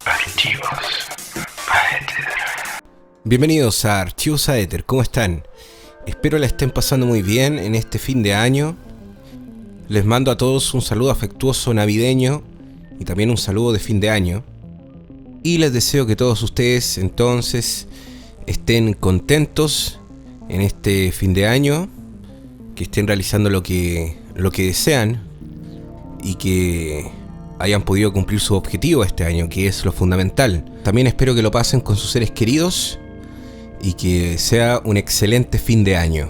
Archivos Aether. Bienvenidos a Archivos Aether, ¿cómo están? Espero la estén pasando muy bien en este fin de año. Les mando a todos un saludo afectuoso navideño y también un saludo de fin de año. Y les deseo que todos ustedes entonces estén contentos en este fin de año, que estén realizando lo que desean y que hayan podido cumplir su objetivo este año, que es lo fundamental. También espero que lo pasen con sus seres queridos y que sea un excelente fin de año.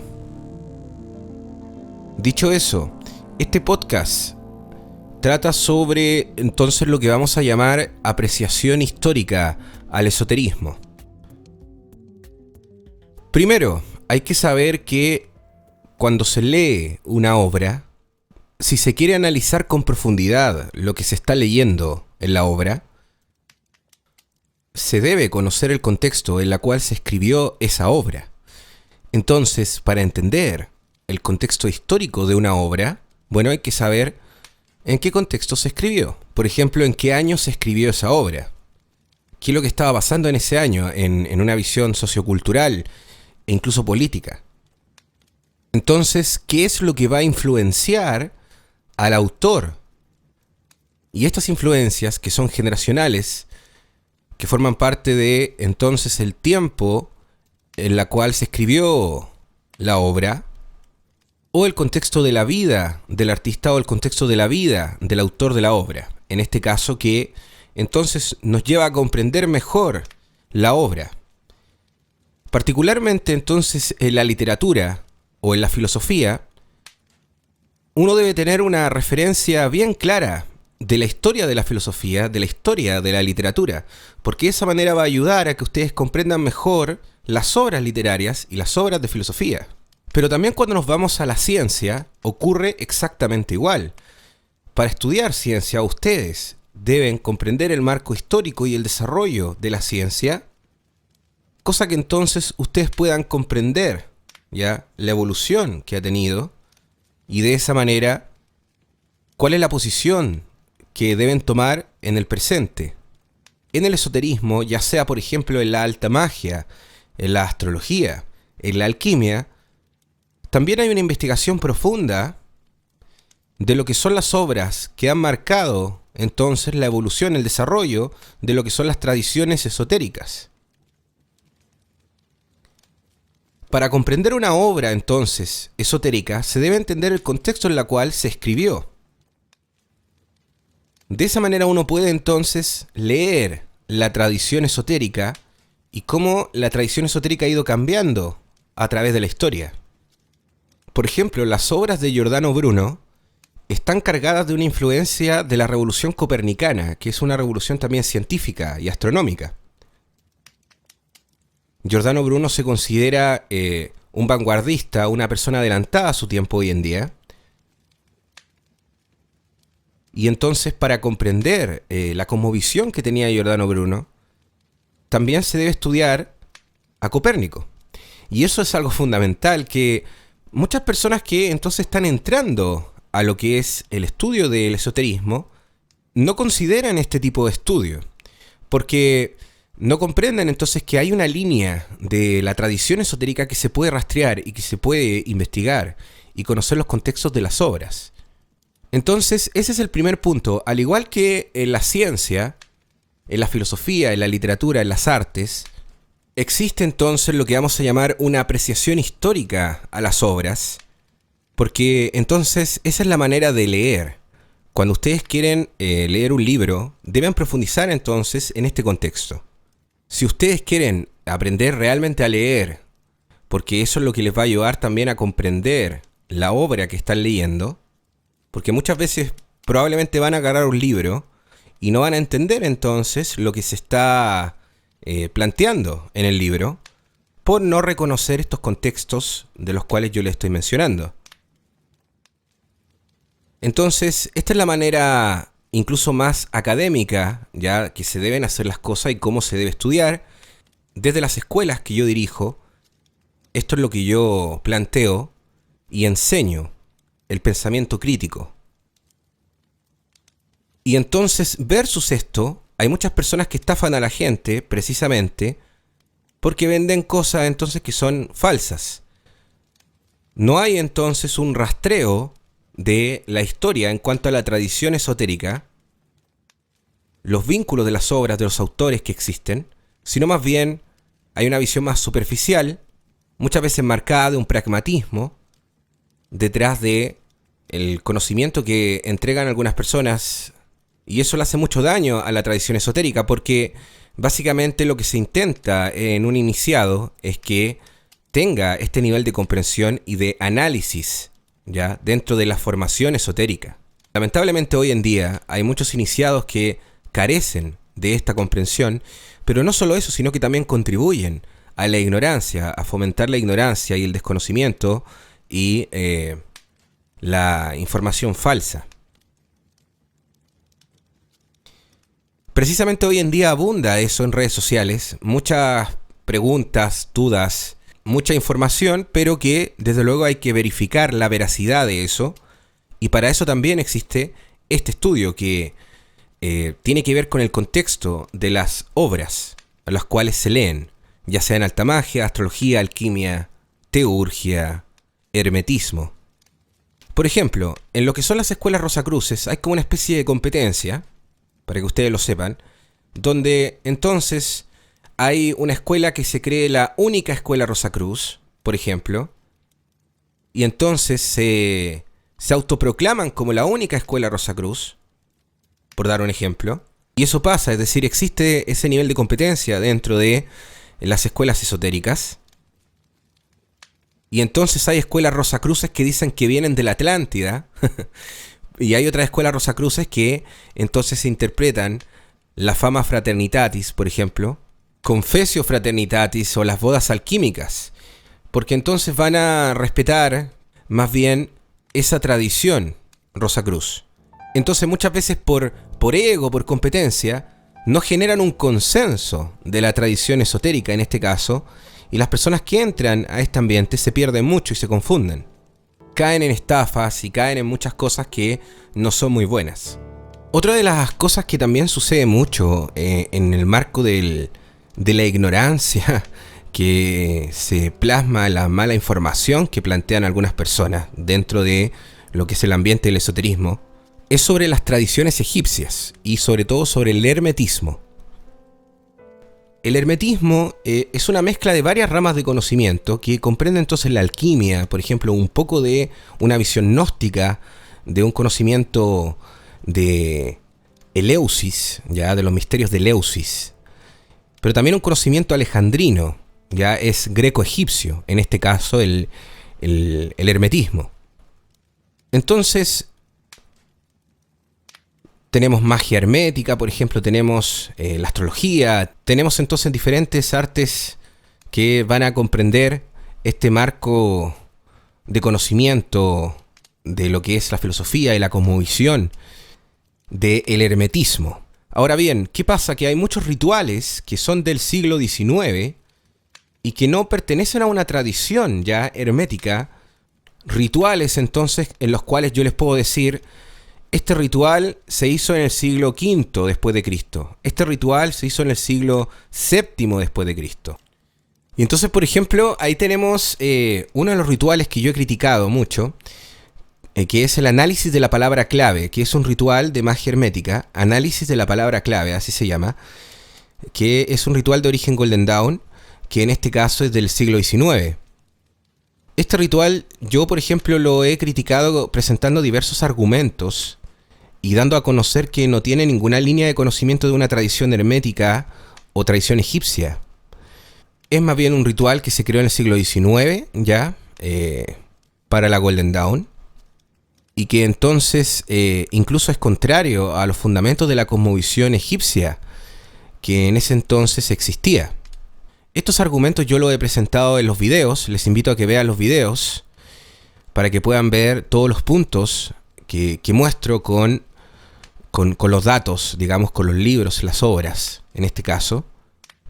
Dicho eso, este podcast trata sobre entonces lo que vamos a llamar apreciación histórica al esoterismo. Primero, hay que saber que cuando se lee una obra, si se quiere analizar con profundidad lo que se está leyendo en la obra, se debe conocer el contexto en el cual se escribió esa obra. Entonces, para entender el contexto histórico de una obra, bueno, hay que saber en qué contexto se escribió. Por ejemplo, en qué año se escribió esa obra. ¿Qué es lo que estaba pasando en ese año en una visión sociocultural e incluso política? Entonces, ¿qué es lo que va a influenciar al autor? Y estas influencias, que son generacionales, que forman parte de entonces el tiempo en la cual se escribió la obra, o el contexto de la vida del artista, o el contexto de la vida del autor de la obra. En este caso, que entonces nos lleva a comprender mejor la obra. Particularmente entonces en la literatura o en la filosofía, uno debe tener una referencia bien clara de la historia de la filosofía, de la historia de la literatura, porque de esa manera va a ayudar a que ustedes comprendan mejor las obras literarias y las obras de filosofía. Pero también cuando nos vamos a la ciencia, ocurre exactamente igual. Para estudiar ciencia, ustedes deben comprender el marco histórico y el desarrollo de la ciencia, cosa que entonces ustedes puedan comprender ya la evolución que ha tenido, y de esa manera, ¿cuál es la posición que deben tomar en el presente? En el esoterismo, ya sea por ejemplo en la alta magia, en la astrología, en la alquimia, también hay una investigación profunda de lo que son las obras que han marcado entonces la evolución, el desarrollo de lo que son las tradiciones esotéricas. Para comprender una obra, entonces, esotérica, se debe entender el contexto en el cual se escribió. De esa manera uno puede, entonces, leer la tradición esotérica y cómo la tradición esotérica ha ido cambiando a través de la historia. Por ejemplo, las obras de Giordano Bruno están cargadas de una influencia de la revolución copernicana, que es una revolución también científica y astronómica. Giordano Bruno se considera un vanguardista, una persona adelantada a su tiempo hoy en día. Y entonces, para comprender la cosmovisión que tenía Giordano Bruno, también se debe estudiar a Copérnico. Y eso es algo fundamental, que muchas personas que entonces están entrando a lo que es el estudio del esoterismo no consideran este tipo de estudio, porque no comprenden entonces que hay una línea de la tradición esotérica que se puede rastrear y que se puede investigar y conocer los contextos de las obras. Entonces, ese es el primer punto. Al igual que en la ciencia, en la filosofía, en la literatura, en las artes, existe entonces lo que vamos a llamar una apreciación histórica a las obras, porque entonces esa es la manera de leer. Cuando ustedes quieren leer un libro, deben profundizar entonces en este contexto. Si ustedes quieren aprender realmente a leer, porque eso es lo que les va a ayudar también a comprender la obra que están leyendo, porque muchas veces probablemente van a agarrar un libro y no van a entender entonces lo que se está planteando en el libro, por no reconocer estos contextos de los cuales yo les estoy mencionando. Entonces, esta es la manera incluso más académica, ya que se deben hacer las cosas y cómo se debe estudiar. Desde las escuelas que yo dirijo, esto es lo que yo planteo y enseño, el pensamiento crítico. Y entonces, versus esto, hay muchas personas que estafan a la gente precisamente porque venden cosas entonces que son falsas. No hay entonces un rastreo de la historia en cuanto a la tradición esotérica, los vínculos de las obras de los autores que existen, sino más bien hay una visión más superficial, muchas veces marcada de un pragmatismo, detrás de el conocimiento que entregan algunas personas, y eso le hace mucho daño a la tradición esotérica, porque básicamente lo que se intenta en un iniciado es que tenga este nivel de comprensión y de análisis, ¿ya?, dentro de la formación esotérica. Lamentablemente hoy en día hay muchos iniciados que carecen de esta comprensión, pero no solo eso, sino que también contribuyen a la ignorancia, a fomentar la ignorancia y el desconocimiento y la información falsa. Precisamente hoy en día abunda eso en redes sociales, muchas preguntas, dudas, mucha información, pero que desde luego hay que verificar la veracidad de eso, y para eso también existe este estudio que tiene que ver con el contexto de las obras a las cuales se leen, ya sea en alta magia, astrología, alquimia, teurgia, hermetismo. Por ejemplo, en lo que son las escuelas Rosacruces hay como una especie de competencia, para que ustedes lo sepan, donde entonces hay una escuela que se cree la única escuela Rosacruz, por ejemplo, y entonces se autoproclaman como la única escuela Rosacruz, por dar un ejemplo. Y eso pasa, es decir, existe ese nivel de competencia dentro de las escuelas esotéricas. Y entonces hay escuelas Rosacruces que dicen que vienen de la Atlántida. Y hay otras escuelas Rosacruces que entonces interpretan la Fama Fraternitatis, por ejemplo, Confessio Fraternitatis o las bodas alquímicas. Porque entonces van a respetar más bien esa tradición Rosacruz. Entonces muchas veces por ego, por competencia, no generan un consenso de la tradición esotérica en este caso, y las personas que entran a este ambiente se pierden mucho y se confunden. Caen en estafas y caen en muchas cosas que no son muy buenas. Otra de las cosas que también sucede mucho en el marco de la ignorancia que se plasma la mala información que plantean algunas personas dentro de lo que es el ambiente del esoterismo, es sobre las tradiciones egipcias y sobre todo sobre el hermetismo. El hermetismo es una mezcla de varias ramas de conocimiento que comprende entonces la alquimia, por ejemplo, un poco de una visión gnóstica, de un conocimiento de Eleusis, ya de los misterios de Eleusis, pero también un conocimiento alejandrino, ya es greco-egipcio, en este caso el hermetismo. Entonces, tenemos magia hermética, por ejemplo, tenemos la astrología, tenemos entonces diferentes artes que van a comprender este marco de conocimiento de lo que es la filosofía y la cosmovisión del hermetismo. Ahora bien, ¿qué pasa? Que hay muchos rituales que son del siglo XIX y que no pertenecen a una tradición ya hermética, rituales entonces en los cuales yo les puedo decir: este ritual se hizo en el siglo V después de Cristo. Este ritual se hizo en el siglo VII después de Cristo. Y entonces, por ejemplo, ahí tenemos uno de los rituales que yo he criticado mucho, que es el análisis de la palabra clave, que es un ritual de magia hermética, análisis de la palabra clave, así se llama, que es un ritual de origen Golden Dawn, que en este caso es del siglo XIX. Este ritual yo, por ejemplo, lo he criticado presentando diversos argumentos y dando a conocer que no tiene ninguna línea de conocimiento de una tradición hermética o tradición egipcia. Es más bien un ritual que se creó en el siglo XIX, ya, para la Golden Dawn, y que entonces incluso es contrario a los fundamentos de la cosmovisión egipcia que en ese entonces existía. Estos argumentos yo los he presentado en los videos, les invito a que vean los videos para que puedan ver todos los puntos que muestro con los datos, digamos, con los libros, las obras, en este caso.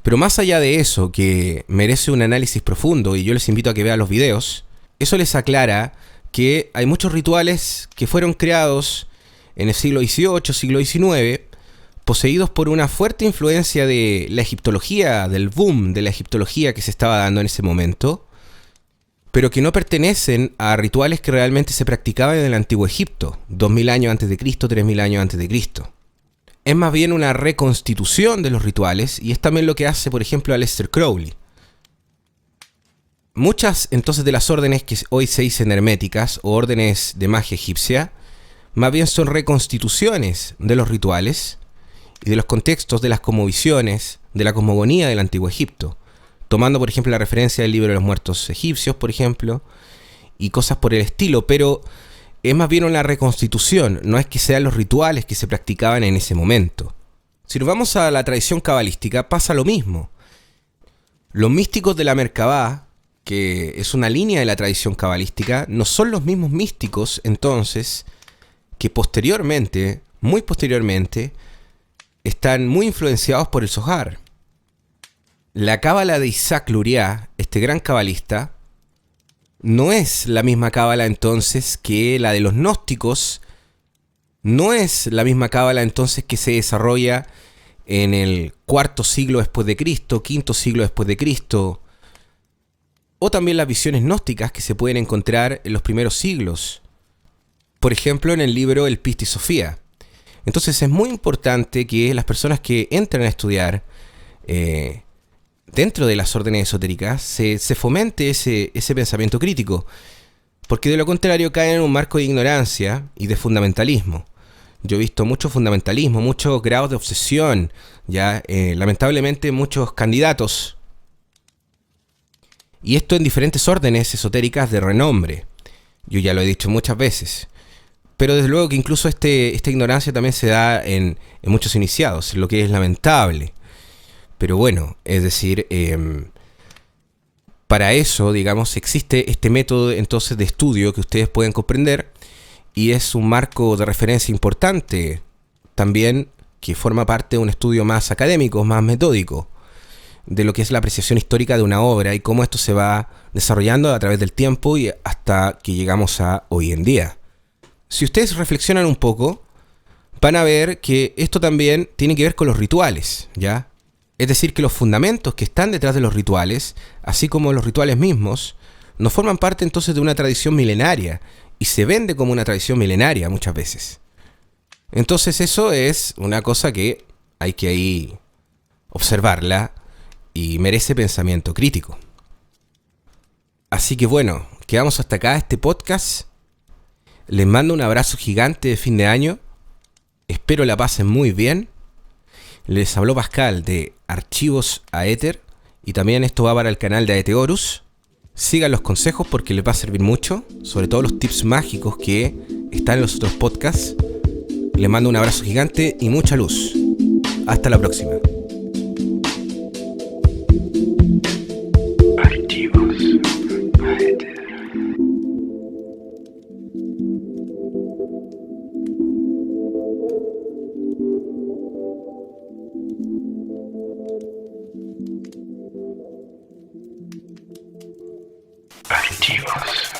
Pero más allá de eso, que merece un análisis profundo y yo les invito a que vean los videos, eso les aclara que hay muchos rituales que fueron creados en el siglo XVIII, siglo XIX, poseídos por una fuerte influencia de la egiptología, del boom de la egiptología que se estaba dando en ese momento, pero que no pertenecen a rituales que realmente se practicaban en el antiguo Egipto, 2000 años antes de Cristo, 3000 años antes de Cristo. Es más bien una reconstitución de los rituales, y es también lo que hace, por ejemplo, Aleister Crowley. Muchas entonces de las órdenes que hoy se dicen herméticas o órdenes de magia egipcia, más bien son reconstituciones de los rituales y de los contextos de las cosmovisiones, de la cosmogonía del antiguo Egipto, tomando por ejemplo la referencia del libro de los muertos egipcios, por ejemplo, y cosas por el estilo, pero es más bien una reconstitución, no es que sean los rituales que se practicaban en ese momento. Si nos vamos a la tradición cabalística, pasa lo mismo. Los místicos de la Merkabah, que es una línea de la tradición cabalística, no son los mismos místicos entonces que posteriormente, muy posteriormente, están muy influenciados por el Zohar. La cábala de Isaac Luria, este gran cabalista, no es la misma cábala entonces que la de los gnósticos, no es la misma cábala entonces que se desarrolla en el cuarto siglo después de Cristo, quinto siglo después de Cristo, o también las visiones gnósticas que se pueden encontrar en los primeros siglos, por ejemplo en el libro El Pista y Sofía. Entonces es muy importante que las personas que entran a estudiar dentro de las órdenes esotéricas se fomente ese pensamiento crítico, porque de lo contrario caen en un marco de ignorancia y de fundamentalismo. Yo he visto mucho fundamentalismo, muchos grados de obsesión, ya lamentablemente muchos candidatos, y esto en diferentes órdenes esotéricas de renombre. Yo ya lo he dicho muchas veces. Pero desde luego que incluso esta ignorancia también se da en muchos iniciados, lo que es lamentable. Pero bueno, es decir, para eso, digamos, existe este método entonces de estudio que ustedes pueden comprender, y es un marco de referencia importante también que forma parte de un estudio más académico, más metódico, de lo que es la apreciación histórica de una obra y cómo esto se va desarrollando a través del tiempo y hasta que llegamos a hoy en día. Si ustedes reflexionan un poco, van a ver que esto también tiene que ver con los rituales, ¿ya? Es decir, que los fundamentos que están detrás de los rituales, así como los rituales mismos, no forman parte entonces de una tradición milenaria y se vende como una tradición milenaria muchas veces. Entonces eso es una cosa que hay que ahí observarla y merece pensamiento crítico. Así que bueno, quedamos hasta acá este podcast. Les mando un abrazo gigante de fin de año. Espero la pasen muy bien. Les habló Pascal de Archivos a Éter. Y también esto va para el canal de Aeteorus. Sigan los consejos porque les va a servir mucho. Sobre todo los tips mágicos que están en los otros podcasts. Les mando un abrazo gigante y mucha luz. Hasta la próxima. Archivos.